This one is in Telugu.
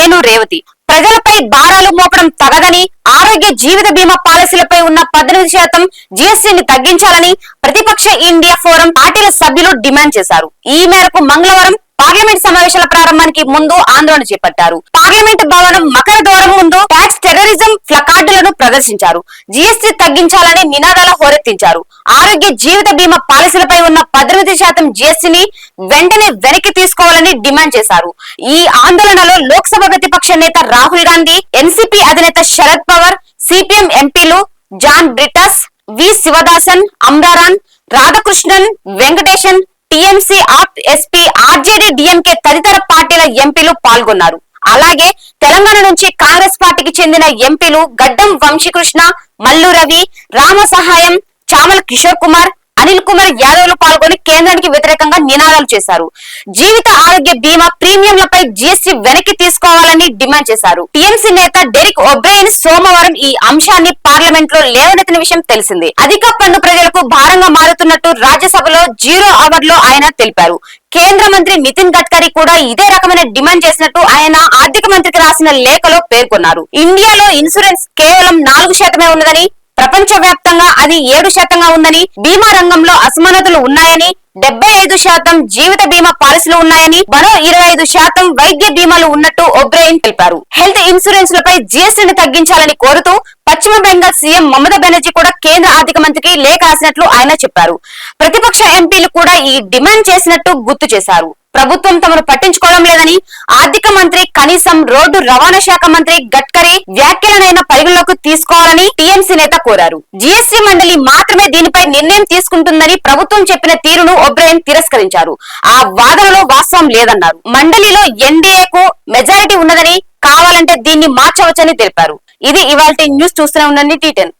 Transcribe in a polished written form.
నేను రేవతి. ప్రజలపై భారాలు మోపడం తగదని, ఆరోగ్య జీవిత బీమా పాలసీలపై ఉన్న 18% జీఎస్టీని తగ్గించాలని ప్రతిపక్ష ఇండియా ఫోరం పార్టీల సభ్యులు డిమాండ్ చేశారు. ఈ మేరకు మంగళవారం పార్లమెంట్ సమావేశాల ప్రారంభానికి ముందు ఆందోళన చేపట్టారు. పార్లమెంట్ భవనం మకర ద్వారం ముందు ట్యాక్స్ టెర్రరిజం ప్లకార్డులను ప్రదర్శించారు. జీఎస్టీ తగ్గించాలని నినాదాలు హోరెత్తించారు. ఆరోగ్య జీవిత బీమా పాలసీలపై ఉన్న 18% జీఎస్టీని వెంటనే వెనక్కి తీసుకోవాలని డిమాండ్ చేశారు. ఈ ఆందోళనలో లోక్సభ ప్రతిపక్ష నేత రాహుల్ గాంధీ, ఎన్సీపీ అధినేత శరద్ పవార్, సిపిఎం ఎంపీలు జాన్ బ్రిటస్, వి శివదాసన్, అమ్రారాన్, రాధాకృష్ణన్, వెంకటేశన్, టీఎంసీ, ఆప్, ఎస్పీ, ఆర్జేడీ, డిఎంకే తదితర పార్టీల ఎంపీలు పాల్గొన్నారు. అలాగే తెలంగాణ నుంచి కాంగ్రెస్ పార్టీకి చెందిన ఎంపీలు గడ్డం వంశీకృష్ణ, మల్లు రవి, రామ సహాయం, చామల కిషోర్ కుమార్, అనిల్ కుమార్ యాదవ్లు పాల్గొని కేంద్రానికి వ్యతిరేకంగా నినాదాలు చేశారు. జీవిత ఆరోగ్య బీమా ప్రీమియంలపై జీఎస్టీ వెనక్కి తీసుకోవాలని డిమాండ్ చేశారు. టీఎంసీ నేత డెరిక్ ఒబ్రెయిన్ సోమవారం ఈ అంశాన్ని పార్లమెంట్ లో లేవనెత్తిన విషయం తెలిసిందే. అధిక పన్ను ప్రజలకు భారంగా మారుతున్నట్టు రాజ్యసభలో 0 అవర్ లో ఆయన తెలిపారు. కేంద్ర మంత్రి నితిన్ గడ్కరీ కూడా ఇదే రకమైన డిమాండ్ చేసినట్టు ఆయన ఆర్థిక మంత్రికి రాసిన లేఖలో పేర్కొన్నారు. ఇండియాలో ఇన్సూరెన్స్ కేవలం 4% ఉన్నదని, ప్రపంచ వ్యాప్తంగా అది 7% ఉందని, బీమా రంగంలో అసమానతలు ఉన్నాయని, 75% జీవిత బీమా పాలసీలు ఉన్నాయని, మరో 25% వైద్య బీమాలు ఉన్నట్టు ఒబ్రెయిన్ తెలిపారు. హెల్త్ ఇన్సూరెన్స్ లపై జీఎస్టీని తగ్గించాలని కోరుతూ పశ్చిమ బెంగాల్ సీఎం మమతా బెనర్జీ కూడా కేంద్ర ఆర్థిక మంత్రికి లేఖ రాసినట్లు ఆయన చెప్పారు. ప్రతిపక్ష ఎంపీలు కూడా ఈ డిమాండ్ చేసినట్టు గుర్తు చేశారు. ప్రభుత్వం తమను పట్టించుకోవడం లేదని, ఆర్థిక మంత్రి కనీసం రోడ్డు రవాణా శాఖ మంత్రి గడ్కరీ వ్యాఖ్యలనైనా పరిగణలోకి తీసుకోవాలని టీఎంసీ నేత కోరారు. జీఎస్టీ మండలి మాత్రమే దీనిపై నిర్ణయం తీసుకుంటుందని ప్రభుత్వం చెప్పిన తీరును ఒబ్రెయిన్ తిరస్కరించారు. ఆ వాదనలో వాస్తవం లేదన్నారు. మండలిలో ఎన్డీఏకు మెజారిటీ ఉన్నదని, కావాలంటే దీన్ని మార్చవచ్చని తెలిపారు. ఇది ఇవాల్టి న్యూస్. చూస్తూనే ఉండండి T10.